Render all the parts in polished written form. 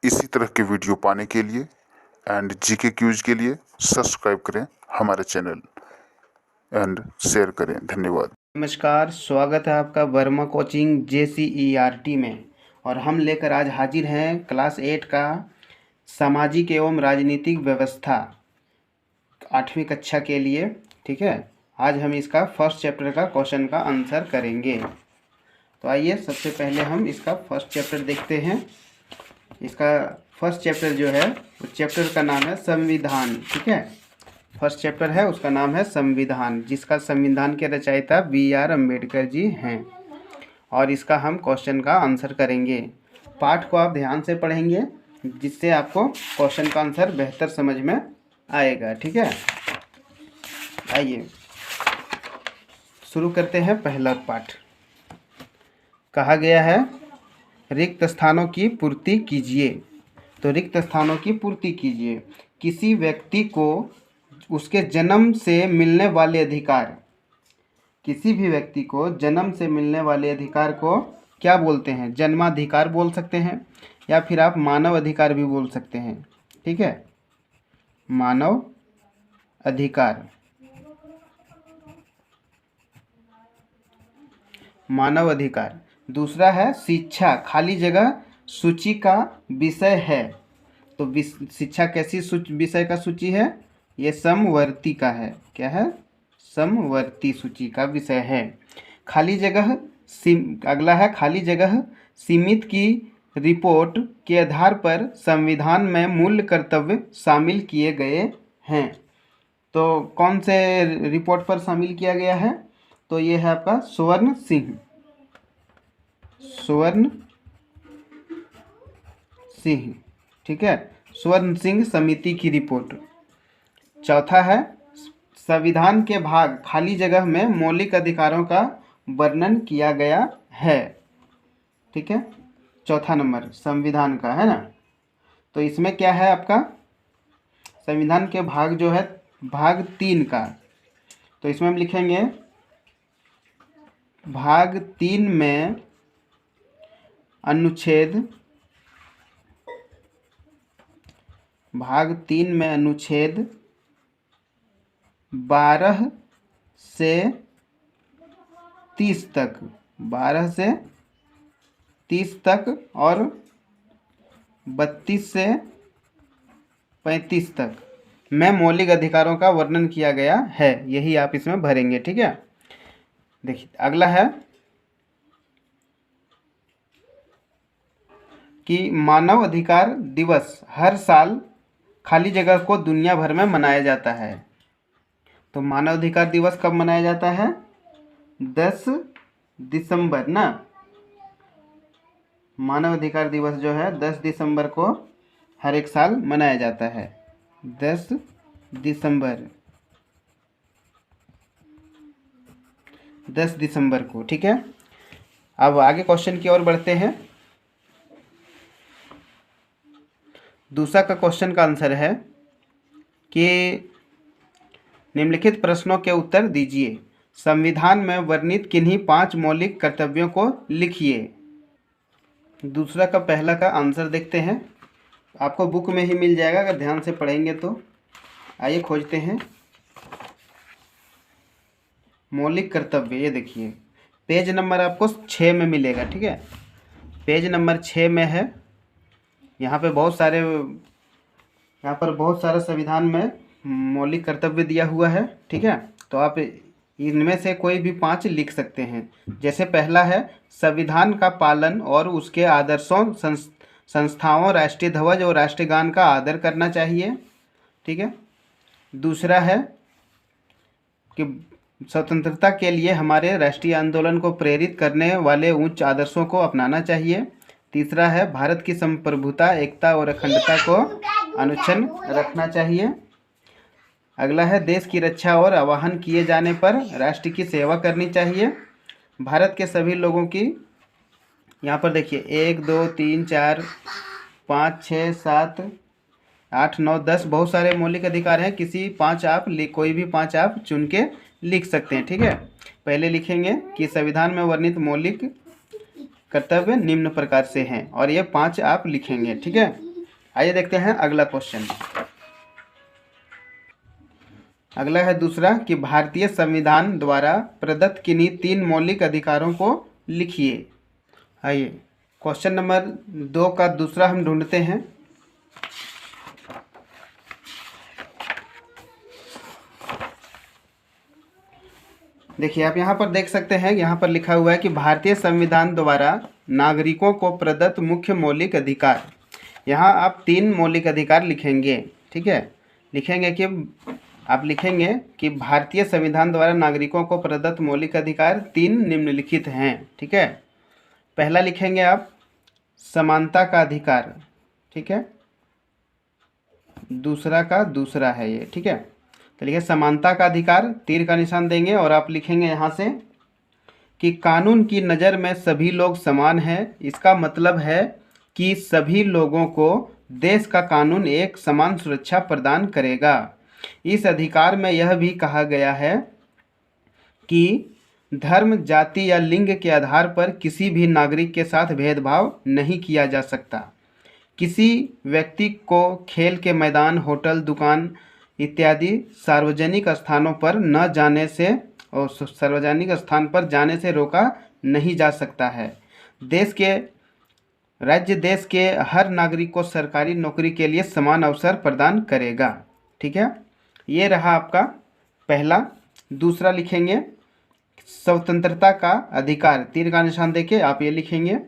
इसी तरह के वीडियो पाने के लिए एंड जीके क्यूज के लिए सब्सक्राइब करें हमारे चैनल एंड शेयर करें। धन्यवाद। नमस्कार, स्वागत है आपका वर्मा कोचिंग JCERT में। और हम लेकर आज हाजिर हैं क्लास 8 का सामाजिक एवं राजनीतिक व्यवस्था 8वीं कक्षा के लिए। ठीक है, आज हम इसका फर्स्ट चैप्टर का क्वेश्चन का आंसर करेंगे। तो आइए सबसे पहले हम इसका फर्स्ट चैप्टर देखते हैं। इसका फर्स्ट चैप्टर जो है उस चैप्टर का नाम है संविधान। ठीक है, फर्स्ट चैप्टर है उसका नाम है संविधान, जिसका संविधान के रचयिता BR अम्बेडकर जी हैं। और इसका हम क्वेश्चन का आंसर करेंगे। पाठ को आप ध्यान से पढ़ेंगे जिससे आपको क्वेश्चन का आंसर बेहतर समझ में आएगा। ठीक है, आइए शुरू करते हैं पहला पाठ। कहा गया है रिक्त स्थानों की पूर्ति कीजिए। तो रिक्त स्थानों की पूर्ति कीजिए। किसी व्यक्ति को उसके जन्म से मिलने वाले अधिकार, किसी भी व्यक्ति को जन्म से मिलने वाले अधिकार को क्या बोलते हैं? जन्माधिकार बोल सकते हैं, या फिर आप मानव अधिकार भी बोल सकते हैं। ठीक है, मानव अधिकार, मानव अधिकार। दूसरा है शिक्षा, खाली जगह सूची का विषय है। तो शिक्षा कैसी विषय का सूची है? ये समवर्ती का है। क्या है? समवर्ती सूची का विषय है। खाली जगह अगला है खाली जगह सीमित की रिपोर्ट के आधार पर संविधान में मूल कर्तव्य शामिल किए गए हैं। तो कौन से रिपोर्ट पर शामिल किया गया है? तो ये है आपका स्वर्ण सिंह ठीक है, स्वर्ण सिंह समिति की रिपोर्ट। चौथा है संविधान के भाग खाली जगह में मौलिक अधिकारों का वर्णन किया गया है। ठीक है, चौथा नंबर संविधान का है ना। तो इसमें क्या है आपका संविधान के भाग जो है भाग 3 का। तो इसमें हम लिखेंगे भाग 3 में अनुच्छेद 12 से 30 तक, 12 से 30 तक और 32 से 35 तक में मौलिक अधिकारों का वर्णन किया गया है। यही आप इसमें भरेंगे। ठीक है, देखिए अगला है कि मानव अधिकार दिवस हर साल खाली जगह को दुनिया भर में मनाया जाता है। तो मानव अधिकार दिवस कब मनाया जाता है? 10 दिसंबर ना। मानव अधिकार दिवस जो है 10 दिसंबर को हर एक साल मनाया जाता है। 10 दिसंबर, 10 दिसंबर को। ठीक है, अब आगे क्वेश्चन की ओर बढ़ते हैं। दूसरा का क्वेश्चन का आंसर है कि निम्नलिखित प्रश्नों के उत्तर दीजिए। संविधान में वर्णित किन्हीं 5 मौलिक कर्तव्यों को लिखिए। दूसरा का पहला का आंसर देखते हैं। आपको बुक में ही मिल जाएगा अगर ध्यान से पढ़ेंगे तो। आइए खोजते हैं मौलिक कर्तव्य। ये देखिए पेज नंबर आपको 6 में मिलेगा। ठीक है, पेज नंबर 6 में है। यहाँ पर बहुत सारा संविधान में मौलिक कर्तव्य दिया हुआ है। ठीक है, तो आप इनमें से कोई भी 5 लिख सकते हैं। जैसे पहला है संविधान का पालन और उसके आदर्शों, संस्थाओं, राष्ट्रीय ध्वज और राष्ट्रगान का आदर करना चाहिए। ठीक है, दूसरा है कि स्वतंत्रता के लिए हमारे राष्ट्रीय आंदोलन को प्रेरित करने वाले उच्च आदर्शों को अपनाना चाहिए। तीसरा है भारत की संप्रभुता, एकता और अखंडता को अनुच्छिन्न रखना चाहिए। अगला है देश की रक्षा और आह्वान किए जाने पर राष्ट्र की सेवा करनी चाहिए। भारत के सभी लोगों की, यहाँ पर देखिए 1 2 3 4 5 6 7 8 9 10 बहुत सारे मौलिक अधिकार हैं। कोई भी 5 आप चुन के लिख सकते हैं। ठीक है, पहले लिखेंगे कि संविधान में वर्णित मौलिक कर्तव्य निम्न प्रकार से हैं, और ये 5 आप लिखेंगे। ठीक है, आइए देखते हैं अगला क्वेश्चन। अगला है दूसरा कि भारतीय संविधान द्वारा प्रदत्त किन्हीं 3 मौलिक अधिकारों को लिखिए। आइए क्वेश्चन नंबर 2 का दूसरा हम ढूंढते हैं। देखिए आप यहाँ पर देख सकते हैं, यहाँ पर लिखा हुआ है कि भारतीय संविधान द्वारा नागरिकों को प्रदत्त मुख्य मौलिक अधिकार। यहाँ आप 3 मौलिक अधिकार लिखेंगे, ठीक है। लिखेंगे कि आप लिखेंगे कि भारतीय संविधान द्वारा नागरिकों को प्रदत्त मौलिक अधिकार 3 निम्नलिखित हैं, ठीक है। पहला लिखेंगे आप समानता का अधिकार, ठीक है। दूसरा का दूसरा है ये, ठीक है। तो लिखिए समानता का अधिकार, तीर का निशान देंगे और आप लिखेंगे यहाँ से कि कानून की नज़र में सभी लोग समान हैं। इसका मतलब है कि सभी लोगों को देश का कानून एक समान सुरक्षा प्रदान करेगा। इस अधिकार में यह भी कहा गया है कि धर्म, जाति या लिंग के आधार पर किसी भी नागरिक के साथ भेदभाव नहीं किया जा सकता। किसी व्यक्ति को खेल के मैदान, होटल, दुकान इत्यादि सार्वजनिक स्थानों पर न जाने से और सार्वजनिक स्थान पर जाने से रोका नहीं जा सकता है। राज्य देश के हर नागरिक को सरकारी नौकरी के लिए समान अवसर प्रदान करेगा, ठीक है। ये रहा आपका पहला। दूसरा लिखेंगे स्वतंत्रता का अधिकार, तीर का निशान देके आप ये लिखेंगे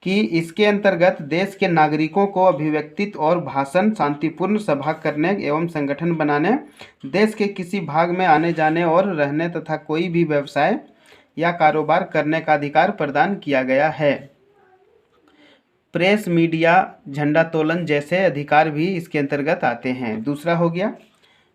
कि इसके अंतर्गत देश के नागरिकों को अभिव्यक्ति और भाषण, शांतिपूर्ण सभा करने एवं संगठन बनाने, देश के किसी भाग में आने जाने और रहने तथा कोई भी व्यवसाय या कारोबार करने का अधिकार प्रदान किया गया है। प्रेस, मीडिया, झंडा तोलन जैसे अधिकार भी इसके अंतर्गत आते हैं। दूसरा हो गया,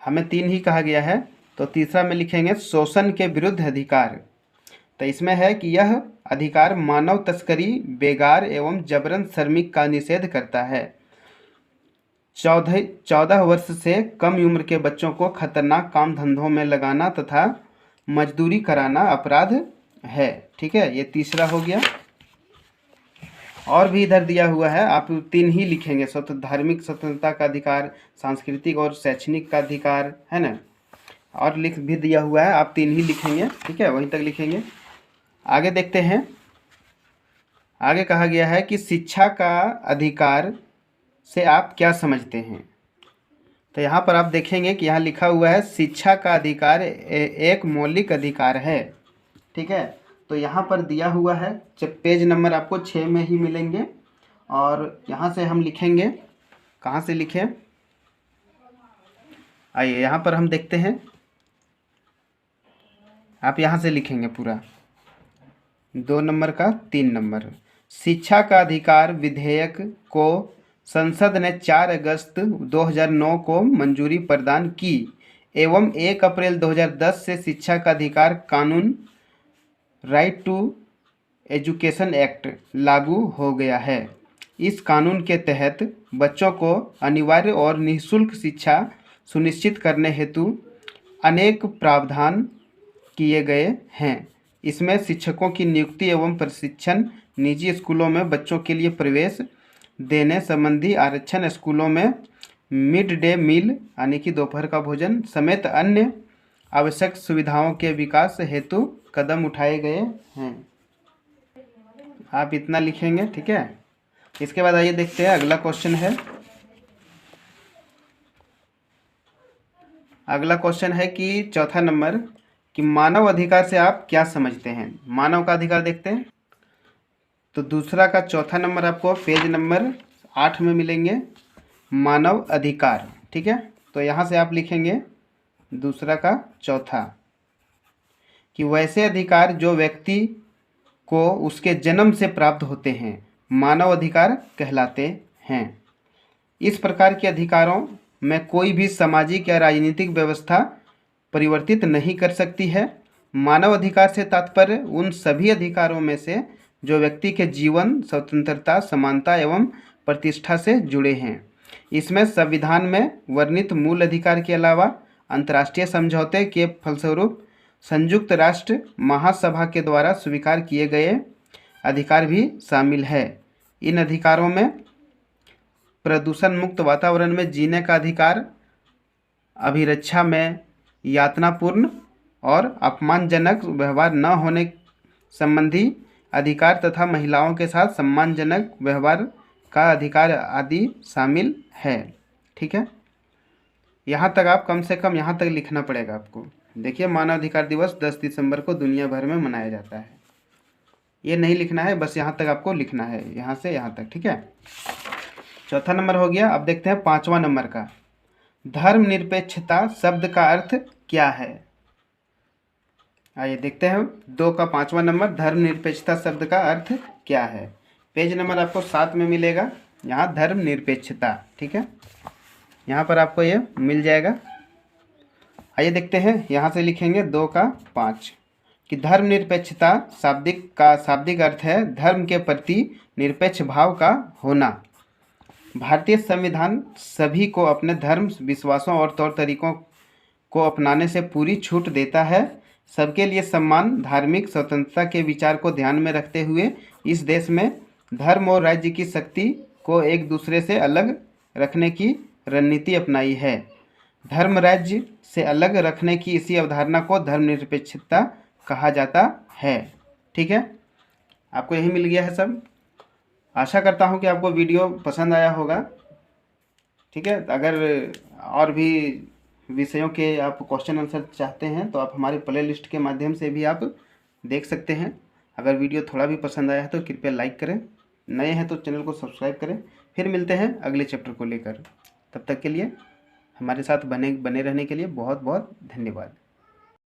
हमें 3 ही कहा गया है, तो तीसरा में लिखेंगे शोषण के विरुद्ध अधिकार। तो इसमें है कि यह अधिकार मानव तस्करी, बेगार एवं जबरन श्रमिक का निषेध करता है। 14 वर्ष से कम उम्र के बच्चों को खतरनाक काम धंधों में लगाना तथा मजदूरी कराना अपराध है, ठीक है। ये तीसरा हो गया। और भी इधर दिया हुआ है, आप 3 ही लिखेंगे। धार्मिक स्वतंत्रता का अधिकार, सांस्कृतिक और शैक्षणिक का अधिकार, है ना। और लिख भी दिया हुआ है, आप 3 ही लिखेंगे, ठीक है। वहीं तक लिखेंगे। आगे देखते हैं। आगे कहा गया है कि शिक्षा का अधिकार से आप क्या समझते हैं। तो यहाँ पर आप देखेंगे कि यहाँ लिखा हुआ है शिक्षा का अधिकार एक मौलिक अधिकार है, ठीक है। तो यहाँ पर दिया हुआ है, पेज नंबर आपको 6 में ही मिलेंगे। और यहाँ से हम लिखेंगे, कहाँ से लिखें, आइए यहाँ पर हम देखते हैं। आप यहाँ से लिखेंगे पूरा 2 नंबर का 3 नंबर। शिक्षा का अधिकार विधेयक को संसद ने 4 अगस्त 2009 को मंजूरी प्रदान की एवं 1 अप्रैल 2010 से शिक्षा का अधिकार कानून राइट टू एजुकेशन एक्ट लागू हो गया है। इस कानून के तहत बच्चों को अनिवार्य और निःशुल्क शिक्षा सुनिश्चित करने हेतु अनेक प्रावधान किए गए हैं। इसमें शिक्षकों की नियुक्ति एवं प्रशिक्षण, निजी स्कूलों में बच्चों के लिए प्रवेश देने संबंधी आरक्षण, स्कूलों में मिड डे मील यानी कि दोपहर का भोजन समेत अन्य आवश्यक सुविधाओं के विकास हेतु कदम उठाए गए हैं। आप इतना लिखेंगे, ठीक है। इसके बाद आइए देखते हैं अगला क्वेश्चन है। अगला क्वेश्चन है कि 4था नंबर कि मानव अधिकार से आप क्या समझते हैं। मानव का अधिकार देखते हैं। तो दूसरा का 4था नंबर आपको पेज नंबर 8 में मिलेंगे, मानव अधिकार, ठीक है। तो यहाँ से आप लिखेंगे दूसरा का 4था कि वैसे अधिकार जो व्यक्ति को उसके जन्म से प्राप्त होते हैं मानव अधिकार कहलाते हैं। इस प्रकार के अधिकारों में कोई भी सामाजिक या राजनीतिक व्यवस्था परिवर्तित नहीं कर सकती है। मानव अधिकार से तात्पर्य उन सभी अधिकारों में से जो व्यक्ति के जीवन, स्वतंत्रता, समानता एवं प्रतिष्ठा से जुड़े हैं। इसमें संविधान में वर्णित मूल अधिकार के अलावा अंतर्राष्ट्रीय समझौते के फलस्वरूप संयुक्त राष्ट्र महासभा के द्वारा स्वीकार किए गए अधिकार भी शामिल है। इन अधिकारों में प्रदूषण मुक्त वातावरण में जीने का अधिकार, अभिरक्षा में यातनापूर्ण और अपमानजनक व्यवहार न होने संबंधी अधिकार तथा महिलाओं के साथ सम्मानजनक व्यवहार का अधिकार आदि शामिल है। ठीक है, यहाँ तक आप कम से कम यहाँ तक लिखना पड़ेगा आपको। देखिए, मानवाधिकार दिवस 10 दिसंबर को दुनिया भर में मनाया जाता है। ये नहीं लिखना है, बस यहाँ तक आपको लिखना है, यहाँ से यहाँ तक। ठीक है, चौथा नंबर हो गया। अब देखते हैं 5वां नंबर का, धर्मनिरपेक्षता शब्द का अर्थ क्या है। आइए देखते हैं 2 का 5वां नंबर, धर्मनिरपेक्षता शब्द का अर्थ क्या है। पेज नंबर आपको 7 में मिलेगा, यहाँ धर्मनिरपेक्षता। ठीक है, यहाँ पर आपको ये मिल जाएगा। आइए देखते हैं, यहाँ से लिखेंगे 2 का 5 कि धर्मनिरपेक्षता शाब्दिक अर्थ है धर्म के प्रति निरपेक्ष भाव का होना। भारतीय संविधान सभी को अपने धर्म, विश्वासों और तौर तरीकों को अपनाने से पूरी छूट देता है। सबके लिए सम्मान, धार्मिक स्वतंत्रता के विचार को ध्यान में रखते हुए इस देश में धर्म और राज्य की शक्ति को एक दूसरे से अलग रखने की रणनीति अपनाई है। धर्म राज्य से अलग रखने की इसी अवधारणा को धर्मनिरपेक्षता कहा जाता है। ठीक है, आपको यही मिल गया है सब। आशा करता हूँ कि आपको वीडियो पसंद आया होगा। ठीक है, अगर और भी विषयों के आप क्वेश्चन आंसर चाहते हैं तो आप हमारे प्ले लिस्ट के माध्यम से भी आप देख सकते हैं। अगर वीडियो थोड़ा भी पसंद आया है तो कृपया लाइक करें, नए हैं तो चैनल को सब्सक्राइब करें। फिर मिलते हैं अगले चैप्टर को लेकर। तब तक के लिए हमारे साथ बने रहने के लिए बहुत बहुत धन्यवाद।